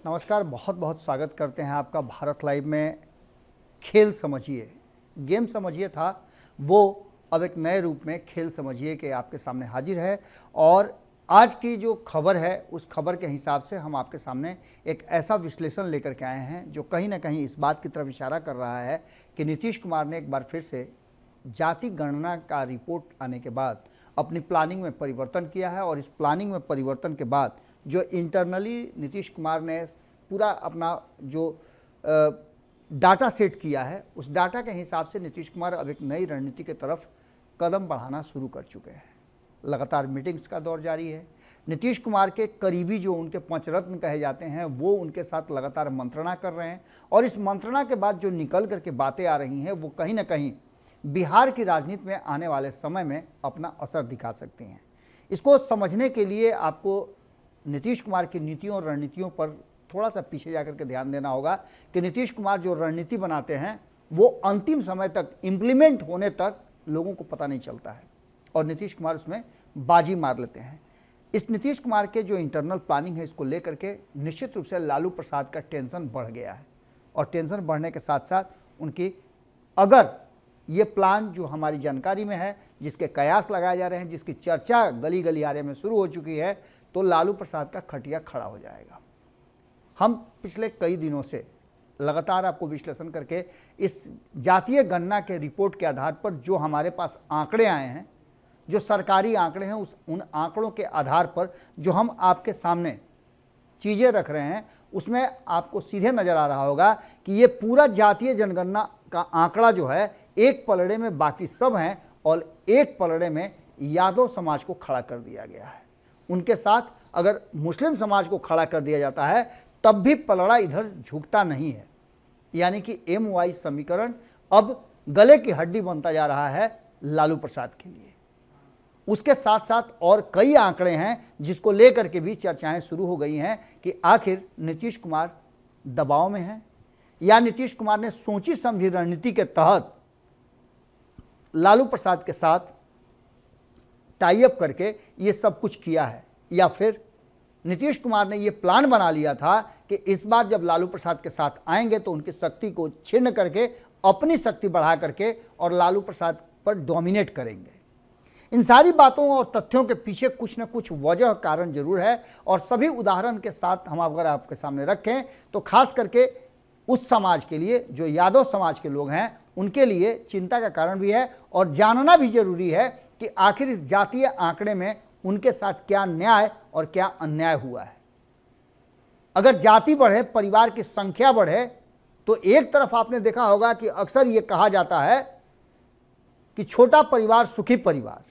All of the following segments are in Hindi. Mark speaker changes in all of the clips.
Speaker 1: नमस्कार, बहुत बहुत स्वागत करते हैं आपका भारत लाइव में। खेल समझिए, गेम समझिए था वो अब एक नए रूप में खेल समझिए के आपके सामने हाजिर है। और आज की जो खबर है उस खबर के हिसाब से हम आपके सामने एक ऐसा विश्लेषण लेकर के आए हैं जो कहीं ना कहीं इस बात की तरफ इशारा कर रहा है कि नीतीश कुमार ने एक बार फिर से जाति गणना का रिपोर्ट आने के बाद अपनी प्लानिंग में परिवर्तन किया है। और इस प्लानिंग में परिवर्तन के बाद जो इंटरनली नीतीश कुमार ने पूरा अपना जो डाटा सेट किया है उस डाटा के हिसाब से नीतीश कुमार अब एक नई रणनीति की तरफ कदम बढ़ाना शुरू कर चुके हैं। लगातार मीटिंग्स का दौर जारी है। नीतीश कुमार के करीबी जो उनके पंचरत्न कहे जाते हैं वो उनके साथ लगातार मंत्रणा कर रहे हैं। और इस मंत्रणा के बाद जो निकल करके बातें आ रही हैं वो कहीं ना कहीं बिहार की राजनीति में आने वाले समय में अपना असर दिखा सकती हैं। इसको समझने के लिए आपको नीतीश कुमार की नीतियों और रणनीतियों पर थोड़ा सा पीछे जाकर के ध्यान देना होगा कि नीतीश कुमार जो रणनीति बनाते हैं वो अंतिम समय तक इम्प्लीमेंट होने तक लोगों को पता नहीं चलता है और नीतीश कुमार उसमें बाजी मार लेते हैं। इस नीतीश कुमार के जो इंटरनल प्लानिंग है इसको लेकर के निश्चित रूप से लालू प्रसाद का टेंशन बढ़ गया है। और टेंशन बढ़ने के साथ साथ उनकी अगर ये प्लान जो हमारी जानकारी में है, जिसके कयास लगाए जा रहे हैं, जिसकी चर्चा गली गलियारे में शुरू हो चुकी है, तो लालू प्रसाद का खटिया खड़ा हो जाएगा। हम पिछले कई दिनों से लगातार आपको विश्लेषण करके इस जातीय गणना के रिपोर्ट के आधार पर जो हमारे पास आंकड़े आए हैं, जो सरकारी आंकड़े हैं, उन आंकड़ों के आधार पर जो हम आपके सामने चीज़ें रख रहे हैं उसमें आपको सीधे नज़र आ रहा होगा कि ये पूरा जातीय जनगणना का आंकड़ा जो है एक पलड़े में बाकी सब हैं और एक पलड़े में यादव समाज को खड़ा कर दिया गया है। उनके साथ अगर मुस्लिम समाज को खड़ा कर दिया जाता है तब भी पलड़ा इधर झुकता नहीं है। यानी कि MY समीकरण अब गले की हड्डी बनता जा रहा है लालू प्रसाद के लिए। उसके साथ साथ और कई आंकड़े हैं जिसको लेकर के भी चर्चाएं शुरू हो गई हैं कि आखिर नीतीश कुमार दबाव में हैं या नीतीश कुमार ने सोची समझी रणनीति के तहत लालू प्रसाद के साथ टाई अप करके ये सब कुछ किया है, या फिर नीतीश कुमार ने ये प्लान बना लिया था कि इस बार जब लालू प्रसाद के साथ आएंगे तो उनकी शक्ति को छिन्न करके अपनी शक्ति बढ़ा करके और लालू प्रसाद पर डोमिनेट करेंगे। इन सारी बातों और तथ्यों के पीछे कुछ न कुछ वजह कारण जरूर है और सभी उदाहरण के साथ हम अगर आपके सामने रखें तो खास करके उस समाज के लिए जो यादव समाज के लोग हैं उनके लिए चिंता का कारण भी है और जानना भी जरूरी है कि आखिर इस जातीय आंकड़े में उनके साथ क्या न्याय और क्या अन्याय हुआ है। अगर जाति बढ़े, परिवार की संख्या बढ़े, तो एक तरफ आपने देखा होगा कि अक्सर ये कहा जाता है कि छोटा परिवार सुखी परिवार,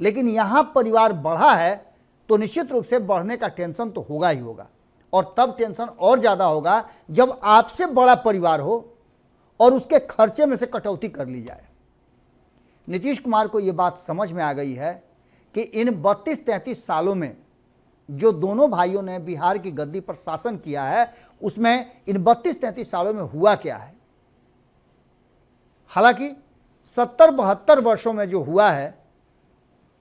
Speaker 1: लेकिन यहां परिवार बढ़ा है तो निश्चित रूप से बढ़ने का टेंशन तो होगा ही होगा। और तब टेंशन और ज्यादा होगा जब आपसे बड़ा परिवार हो और उसके खर्चे में से कटौती कर ली जाए। नीतीश कुमार को यह बात समझ में आ गई है कि इन 32-33 सालों में जो दोनों भाइयों ने बिहार की गद्दी पर शासन किया है उसमें इन 32-33 सालों में हुआ क्या है। हालांकि 70-72 वर्षों में जो हुआ है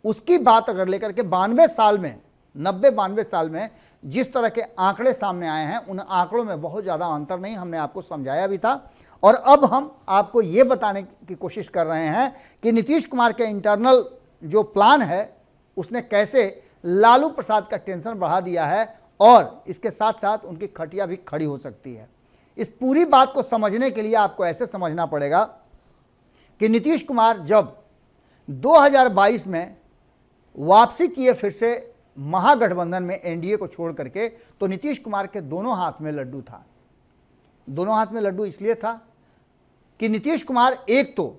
Speaker 1: उसकी बात अगर लेकर के 92 साल में 90-92 साल में जिस तरह के आंकड़े सामने आए हैं उन आंकड़ों में बहुत ज़्यादा अंतर नहीं, हमने आपको समझाया भी था। और अब हम आपको ये बताने की कोशिश कर रहे हैं कि नीतीश कुमार के इंटरनल जो प्लान है उसने कैसे लालू प्रसाद का टेंशन बढ़ा दिया है और इसके साथ साथ उनकी खटिया भी खड़ी हो सकती है। इस पूरी बात को समझने के लिए आपको ऐसे समझना पड़ेगा कि नीतीश कुमार जब 2022 में वापसी किए फिर से महागठबंधन में NDA को छोड़ करके, तो नीतीश कुमार के दोनों हाथ में लड्डू था। दोनों हाथ में लड्डू इसलिए था कि नीतीश कुमार एक तो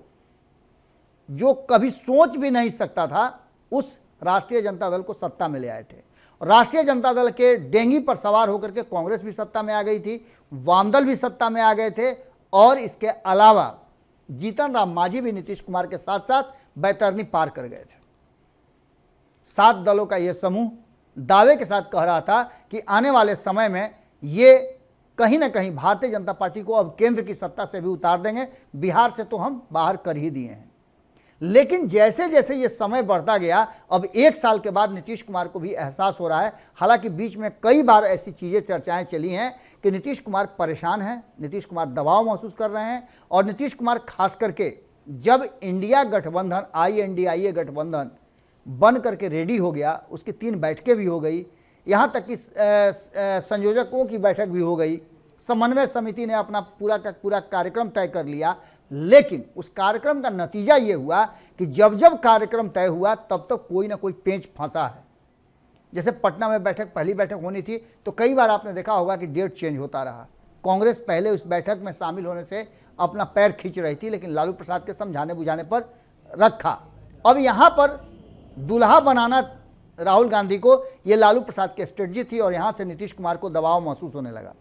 Speaker 1: जो कभी सोच भी नहीं सकता था उस राष्ट्रीय जनता दल को सत्ता में ले आए थे। राष्ट्रीय जनता दल के डेंगी पर सवार होकर के कांग्रेस भी सत्ता में आ गई थी, वामदल भी सत्ता में आ गए थे और इसके अलावा जीतन राम मांझी भी नीतीश कुमार के साथ साथ बैतरनी पार कर गए थे। 7 दलों का यह समूह दावे के साथ कह रहा था कि आने वाले समय में ये कहीं ना कहीं भारतीय जनता पार्टी को अब केंद्र की सत्ता से भी उतार देंगे, बिहार से तो हम बाहर कर ही दिए हैं। लेकिन जैसे जैसे ये समय बढ़ता गया, अब 1 साल के बाद नीतीश कुमार को भी एहसास हो रहा है। हालांकि बीच में कई बार ऐसी चीज़ें चर्चाएं चली हैं कि नीतीश कुमार परेशान हैं, नीतीश कुमार दबाव महसूस कर रहे हैं, और नीतीश कुमार खास करके जब इंडिया गठबंधन INDIA गठबंधन बन करके रेडी हो गया, उसकी 3 बैठकें भी हो गई, यहाँ तक कि संयोजकों की बैठक भी हो गई, समन्वय समिति ने अपना पूरा का पूरा कार्यक्रम तय कर लिया, लेकिन उस कार्यक्रम का नतीजा ये हुआ कि जब जब कार्यक्रम तय हुआ तब तक कोई ना कोई पेंच फंसा है। जैसे पटना में पहली बैठक होनी थी तो कई बार आपने देखा होगा कि डेट चेंज होता रहा। कांग्रेस पहले उस बैठक में शामिल होने से अपना पैर खींच रही थी, लेकिन लालू प्रसाद के समझाने बुझाने पर रखा। अब यहाँ पर दूल्हा बनाना राहुल गांधी को, ये लालू प्रसाद की स्ट्रेटजी थी, और यहाँ से नीतीश कुमार को दबाव महसूस होने लगा।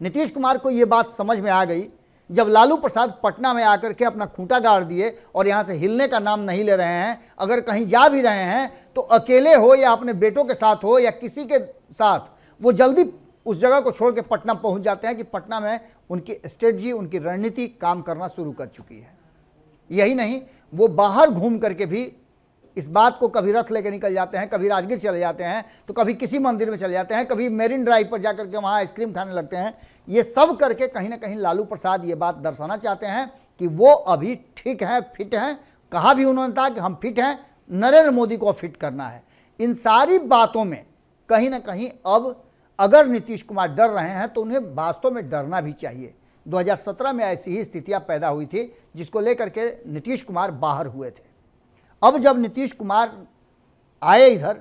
Speaker 1: नीतीश कुमार को ये बात समझ में आ गई जब लालू प्रसाद पटना में आकर के अपना खूंटा गाड़ दिए और यहाँ से हिलने का नाम नहीं ले रहे हैं। अगर कहीं जा भी रहे हैं तो अकेले हो या अपने बेटों के साथ हो या किसी के साथ, वो जल्दी उस जगह को छोड़ के पटना पहुँच जाते हैं कि पटना में उनकी स्ट्रेटजी, उनकी रणनीति काम करना शुरू कर चुकी है। यही नहीं, वो बाहर घूम करके भी इस बात को, कभी रथ लेके निकल जाते हैं, कभी राजगीर चले जाते हैं, तो कभी किसी मंदिर में चले जाते हैं, कभी मेरिन ड्राइव पर जाकर के वहाँ आइसक्रीम खाने लगते हैं। ये सब करके कहीं ना कहीं लालू प्रसाद ये बात दर्शाना चाहते हैं कि वो अभी ठीक हैं, फिट हैं। कहा भी उन्होंने था कि हम फिट हैं, नरेंद्र मोदी को फिट करना है। इन सारी बातों में कहीं ना कहीं अब अगर नीतीश कुमार डर रहे हैं तो उन्हें वास्तव में डरना भी चाहिए। 2017 में ऐसी ही स्थितियाँ पैदा हुई थी जिसको लेकर के नीतीश कुमार बाहर हुए थे। अब जब नीतीश कुमार आए इधर,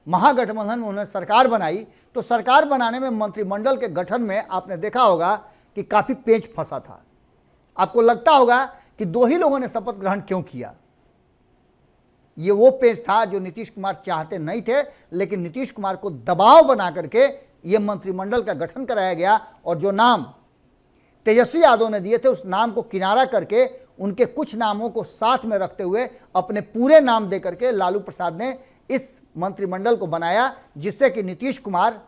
Speaker 1: महागठबंधन में उन्होंने सरकार बनाई, तो सरकार बनाने में मंत्रिमंडल के गठन में आपने देखा होगा कि काफ़ी पेच फंसा था। आपको लगता होगा कि 2 ही लोगों ने शपथ ग्रहण क्यों किया। ये वो पेच था जो नीतीश कुमार चाहते नहीं थे, लेकिन नीतीश कुमार को दबाव बना करके ये मंत्रिमंडल का गठन कराया गया, और जो नाम तेजस्वी यादव ने दिए थे उस नाम को किनारा करके उनके कुछ नामों को साथ में रखते हुए अपने पूरे नाम दे करके लालू प्रसाद ने इस मंत्रिमंडल को बनाया, जिससे कि नीतीश कुमार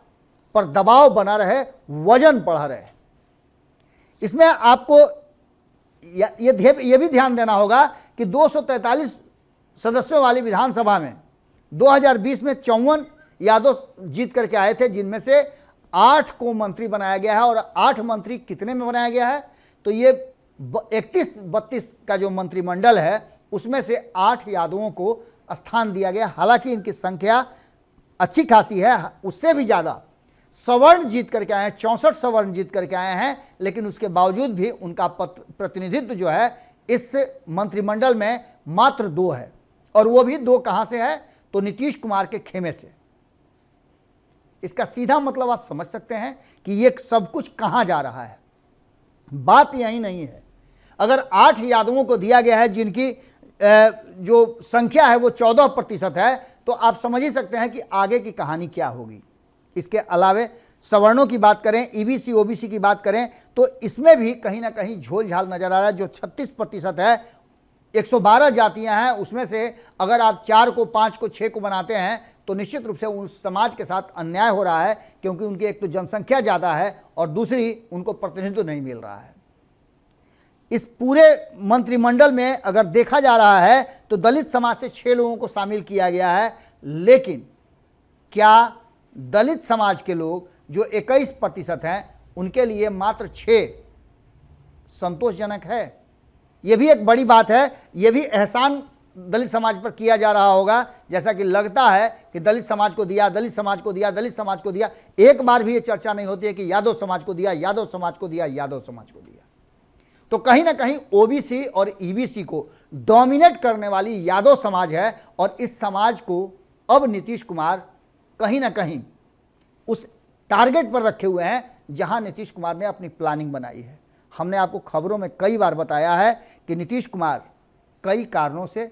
Speaker 1: पर दबाव बना रहे, वजन बढ़ा रहे। इसमें आपको ये भी ध्यान देना होगा कि 243 सदस्यों वाली विधानसभा में 2020 में 54 यादव जीत करके आए थे, जिनमें से 8 को मंत्री बनाया गया है। और 8 मंत्री कितने में बनाया गया है, तो ये 31-32 का जो मंत्रिमंडल है उसमें से 8 यादवों को स्थान दिया गया। हालांकि इनकी संख्या अच्छी खासी है, उससे भी ज़्यादा सवर्ण जीत करके आए हैं, 64 सवर्ण जीत करके आए हैं, लेकिन उसके बावजूद भी उनका प्रतिनिधित्व जो है इस मंत्रिमंडल में मात्र 2 है। और वो भी 2 कहाँ से है, तो नीतीश कुमार के खेमे से। इसका सीधा मतलब आप समझ सकते हैं कि ये सब कुछ कहाँ जा रहा है। बात यही नहीं है। अगर 8 यादवों को दिया गया है जिनकी जो संख्या है वो 14% है, तो आप समझ ही सकते हैं कि आगे की कहानी क्या होगी। इसके अलावे सवर्णों की बात करें, EBC OBC की बात करें, तो इसमें भी कहीं ना कहीं झोल झाल नजर आ रहा है। जो 36% है, 112 जातियां हैं, उसमें से अगर आप 4 को 5 को 6 को बनाते हैं तो निश्चित रूप से उस समाज के साथ अन्याय हो रहा है, क्योंकि उनकी एक तो जनसंख्या ज़्यादा है और दूसरी उनको प्रतिनिधित्व नहीं मिल रहा है। इस पूरे मंत्रिमंडल में अगर देखा जा रहा है तो दलित समाज से 6 लोगों को शामिल किया गया है, लेकिन क्या दलित समाज के लोग जो 21% हैं उनके लिए मात्र 6 संतोषजनक है? यह भी एक बड़ी बात है। यह भी एहसान दलित समाज पर किया जा रहा होगा, जैसा कि लगता है कि दलित समाज को दिया, दलित समाज को दिया, दलित समाज को दिया। एक बार भी ये चर्चा नहीं होती है कि यादव समाज को दिया, यादव समाज को दिया, यादव समाज को दिया। तो कहीं ना कहीं OBC और EBC को डोमिनेट करने वाली यादव समाज है, और इस समाज को अब नीतीश कुमार कहीं ना कहीं उस टारगेट पर रखे हुए हैं जहां नीतीश कुमार ने अपनी प्लानिंग बनाई है। हमने आपको खबरों में कई बार बताया है कि नीतीश कुमार कई कारणों से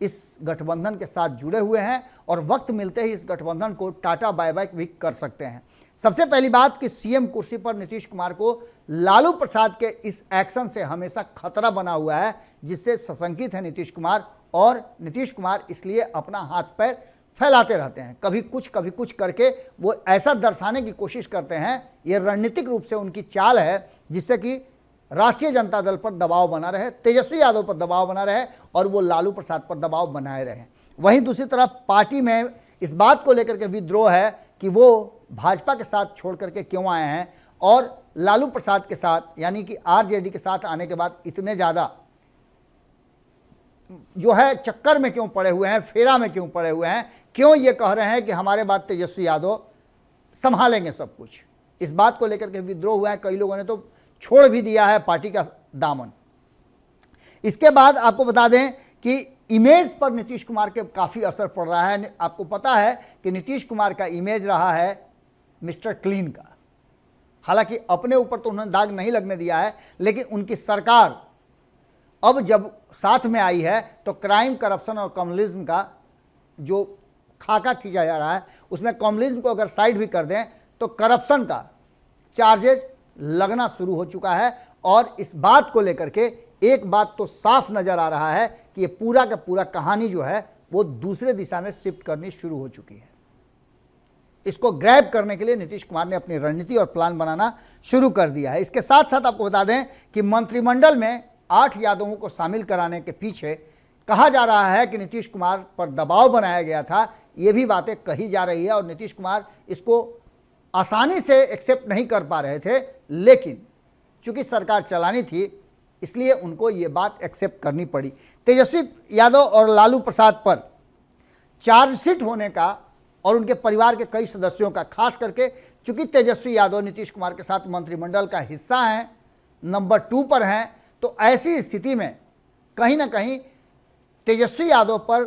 Speaker 1: इस गठबंधन के साथ जुड़े हुए हैं, और वक्त मिलते ही इस गठबंधन को टाटा बाय बाय भी कर सकते हैं। सबसे पहली बात कि CM कुर्सी पर नीतीश कुमार को लालू प्रसाद के इस एक्शन से हमेशा खतरा बना हुआ है, जिससे सशंकित है नीतीश कुमार। और नीतीश कुमार इसलिए अपना हाथ पैर फैलाते रहते हैं, कभी कुछ करके वो ऐसा दर्शाने की कोशिश करते हैं। ये रणनीतिक रूप से उनकी चाल है, जिससे कि राष्ट्रीय जनता दल पर दबाव बना रहे, तेजस्वी यादव पर दबाव बना रहे और वो लालू प्रसाद पर दबाव बनाए रहे। वहीं दूसरी तरफ पार्टी में इस बात को लेकर के विद्रोह है कि वो भाजपा के साथ छोड़ करके क्यों आए हैं और लालू प्रसाद के साथ यानी कि आरजेडी के साथ आने के बाद इतने ज़्यादा जो है चक्कर में क्यों पड़े हुए हैं, फेरा में क्यों पड़े हुए हैं, क्यों ये कह रहे हैं कि हमारे बाद तेजस्वी यादव संभालेंगे सब कुछ। इस बात को लेकर के विद्रोह हुआ है, कई लोगों ने तो छोड़ भी दिया है पार्टी का दामन। इसके बाद आपको बता दें कि इमेज पर नीतीश कुमार के काफ़ी असर पड़ रहा है। आपको पता है कि नीतीश कुमार का इमेज रहा है मिस्टर क्लीन का। हालांकि अपने ऊपर तो उन्होंने दाग नहीं लगने दिया है, लेकिन उनकी सरकार अब जब साथ में आई है तो क्राइम, करप्शन और कम्युनिज्म का जो खाका खींचा जा रहा है उसमें कम्युनिज्म को अगर साइड भी कर दें तो करप्शन का चार्जेस लगना शुरू हो चुका है। और इस बात को लेकर के एक बात तो साफ नजर आ रहा है कि ये पूरा का पूरा कहानी जो है वो दूसरे दिशा में शिफ्ट करनी शुरू हो चुकी है। इसको ग्रैब करने के लिए नीतीश कुमार ने अपनी रणनीति और प्लान बनाना शुरू कर दिया है। इसके साथ साथ आपको बता दें कि मंत्रिमंडल में 8 यादवों को शामिल कराने के पीछे कहा जा रहा है कि नीतीश कुमार पर दबाव बनाया गया था। ये भी बातें कही जा रही है और नीतीश कुमार इसको आसानी से एक्सेप्ट नहीं कर पा रहे थे, लेकिन चूंकि सरकार चलानी थी इसलिए उनको ये बात एक्सेप्ट करनी पड़ी। तेजस्वी यादव और लालू प्रसाद पर चार्जशीट होने का और उनके परिवार के कई सदस्यों का, खास करके चूंकि तेजस्वी यादव नीतीश कुमार के साथ मंत्रिमंडल का हिस्सा हैं, नंबर 2 पर हैं, तो ऐसी स्थिति में कहीं ना कहीं तेजस्वी यादव पर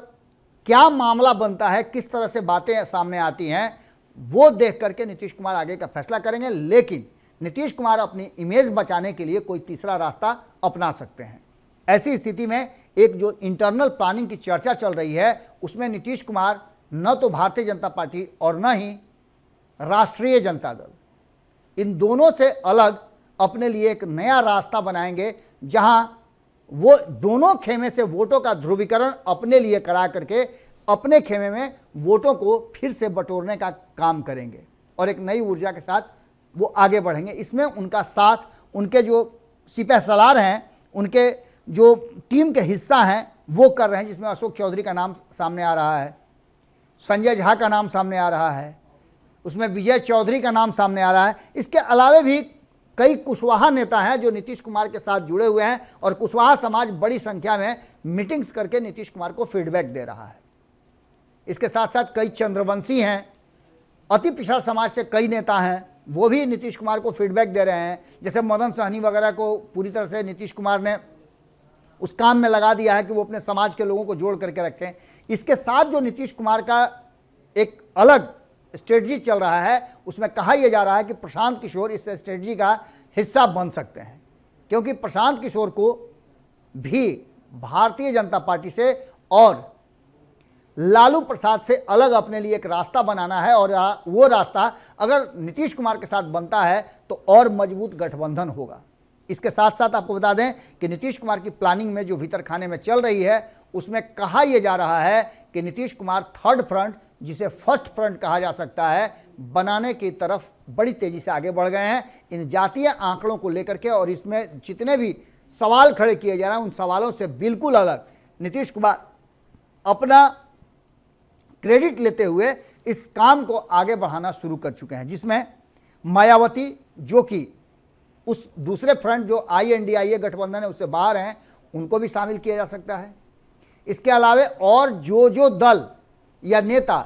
Speaker 1: क्या मामला बनता है, किस तरह से बातें सामने आती हैं, वो देख करके नीतीश कुमार आगे का फैसला करेंगे। लेकिन नीतीश कुमार अपनी इमेज बचाने के लिए कोई तीसरा रास्ता अपना सकते हैं। ऐसी स्थिति में एक जो इंटरनल प्लानिंग की चर्चा चल रही है उसमें नीतीश कुमार न तो भारतीय जनता पार्टी और न ही राष्ट्रीय जनता दल, इन दोनों से अलग अपने लिए एक नया रास्ता बनाएंगे जहां वो दोनों खेमे से वोटों का ध्रुवीकरण अपने लिए करा करके अपने खेमे में वोटों को फिर से बटोरने का काम करेंगे और एक नई ऊर्जा के साथ वो आगे बढ़ेंगे। इसमें उनका साथ उनके जो सिपह सलार हैं, उनके जो टीम के हिस्सा हैं वो कर रहे हैं, जिसमें अशोक चौधरी का नाम सामने आ रहा है, संजय झा का नाम सामने आ रहा है, उसमें विजय चौधरी का नाम सामने आ रहा है। इसके अलावा भी कई कुशवाहा नेता हैं जो नीतीश कुमार के साथ जुड़े हुए हैं और कुशवाहा समाज बड़ी संख्या में मीटिंग्स करके नीतीश कुमार को फीडबैक दे रहा है। इसके साथ साथ कई चंद्रवंशी हैं, अति पिछड़ा समाज से कई नेता हैं, वो भी नीतीश कुमार को फीडबैक दे रहे हैं। जैसे मदन सहनी वगैरह को पूरी तरह से नीतीश कुमार ने उस काम में लगा दिया है कि वो अपने समाज के लोगों को जोड़ करके रखें। इसके साथ जो नीतीश कुमार का एक अलग स्ट्रेटजी चल रहा है उसमें कहा यह जा रहा है कि प्रशांत किशोर इस स्ट्रेटजी का हिस्सा बन सकते हैं, क्योंकि प्रशांत किशोर को भी भारतीय जनता पार्टी से और लालू प्रसाद से अलग अपने लिए एक रास्ता बनाना है और वो रास्ता अगर नीतीश कुमार के साथ बनता है तो और मजबूत गठबंधन होगा। इसके साथ साथ आपको बता दें कि नीतीश कुमार की प्लानिंग में जो भीतर खाने में चल रही है उसमें कहा यह जा रहा है कि नीतीश कुमार थर्ड फ्रंट, जिसे फर्स्ट फ्रंट कहा जा सकता है, बनाने की तरफ बड़ी तेजी से आगे बढ़ गए हैं इन जातीय आंकड़ों को लेकर के। और इसमें जितने भी सवाल खड़े किए जा रहे हैं उन सवालों से बिल्कुल अलग नीतीश कुमार अपना क्रेडिट लेते हुए इस काम को आगे बढ़ाना शुरू कर चुके हैं, जिसमें मायावती जो कि उस दूसरे फ्रंट जो INDIA गठबंधन है उससे बाहर हैं उनको भी शामिल किया जा सकता है। इसके अलावा और जो दल या नेता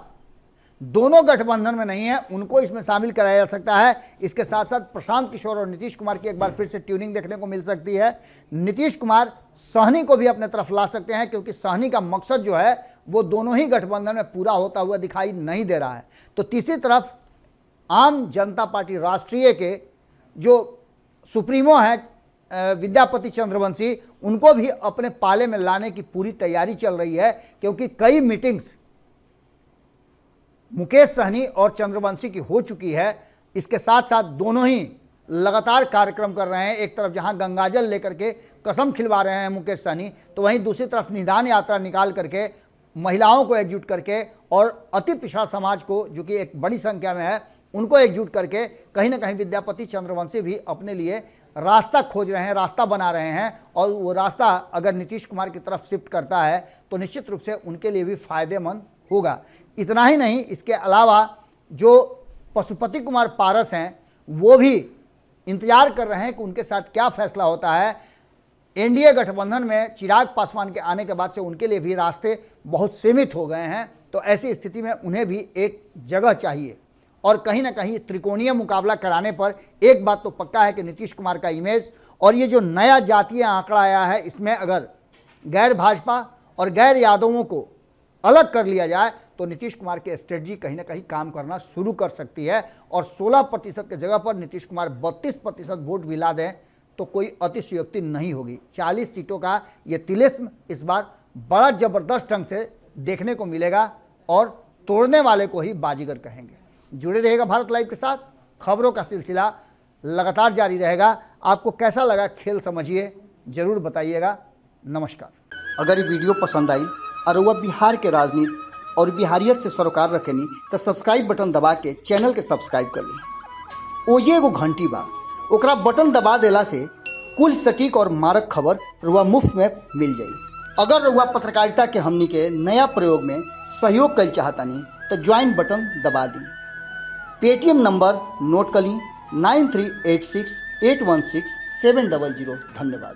Speaker 1: दोनों गठबंधन में नहीं है उनको इसमें शामिल कराया जा सकता है। इसके साथ साथ प्रशांत किशोर और नीतीश कुमार की एक बार फिर से ट्यूनिंग देखने को मिल सकती है। नीतीश कुमार सहनी को भी अपने तरफ ला सकते हैं, क्योंकि सहनी का मकसद जो है वो दोनों ही गठबंधन में पूरा होता हुआ दिखाई नहीं दे रहा है। तो तीसरी तरफ आम जनता पार्टी राष्ट्रीय के जो सुप्रीमो हैं विद्यापति चंद्रवंशी, उनको भी अपने पाले में लाने की पूरी तैयारी चल रही है, क्योंकि कई मीटिंग्स मुकेश सहनी और चंद्रवंशी की हो चुकी है। इसके साथ साथ दोनों ही लगातार कार्यक्रम कर रहे हैं। एक तरफ जहां गंगाजल लेकर के कसम खिलवा रहे हैं मुकेश सहनी, तो वहीं दूसरी तरफ निदान यात्रा निकाल करके महिलाओं को एकजुट करके और अति पिछड़ा समाज को, जो कि एक बड़ी संख्या में है, उनको एकजुट करके कहीं ना कहीं विद्यापति चंद्रवंशी भी अपने लिए रास्ता खोज रहे हैं, रास्ता बना रहे हैं, और वो रास्ता अगर नीतीश कुमार की तरफ शिफ्ट करता है तो निश्चित रूप से उनके लिए भी फायदेमंद होगा। इतना ही नहीं, इसके अलावा जो पशुपति कुमार पारस हैं वो भी इंतजार कर रहे हैं कि उनके साथ क्या फैसला होता है। एनडीए गठबंधन में चिराग पासवान के आने के बाद से उनके लिए भी रास्ते बहुत सीमित हो गए हैं, तो ऐसी स्थिति में उन्हें भी एक जगह चाहिए। और कहीं ना कहीं त्रिकोणीय मुकाबला कराने पर एक बात तो पक्का है कि नीतीश कुमार का इमेज और ये जो नया जातीय आंकड़ा आया है, इसमें अगर गैर भाजपा और गैर यादवों को अलग कर लिया जाए तो नीतीश कुमार की स्ट्रेटजी कहीं ना कहीं काम करना शुरू कर सकती है। और 16% की जगह पर नीतीश कुमार 32% वोट भी ला दें तो कोई अतिशयोक्ति नहीं होगी। 40 सीटों का ये तिलिस्म इस बार बड़ा जबरदस्त ढंग से देखने को मिलेगा और तोड़ने वाले को ही बाजीगर कहेंगे। जुड़े रहेगा भारत लाइव के साथ, खबरों का सिलसिला लगातार जारी रहेगा। आपको कैसा लगा खेल समझिए जरूर बताइएगा। नमस्कार।
Speaker 2: अगर ये वीडियो पसंद आई और वह बिहार के राजनीति और बिहारियत से सरोकार रखेनी तो सब्सक्राइब बटन दबा के चैनल के सब्सक्राइब कर ली। ओजे एगो घंटी बा, ओकरा बटन दबा देला से कुल सटीक और मारक खबर रुआ मुफ्त में मिल जाई। अगर रुआ पत्रकारिता के हमनी के नया प्रयोग में सहयोग कर चाहतानी तो ज्वाइन बटन दबा दी। पेटीएम नंबर नोट कर ली 9386816700। धन्यवाद।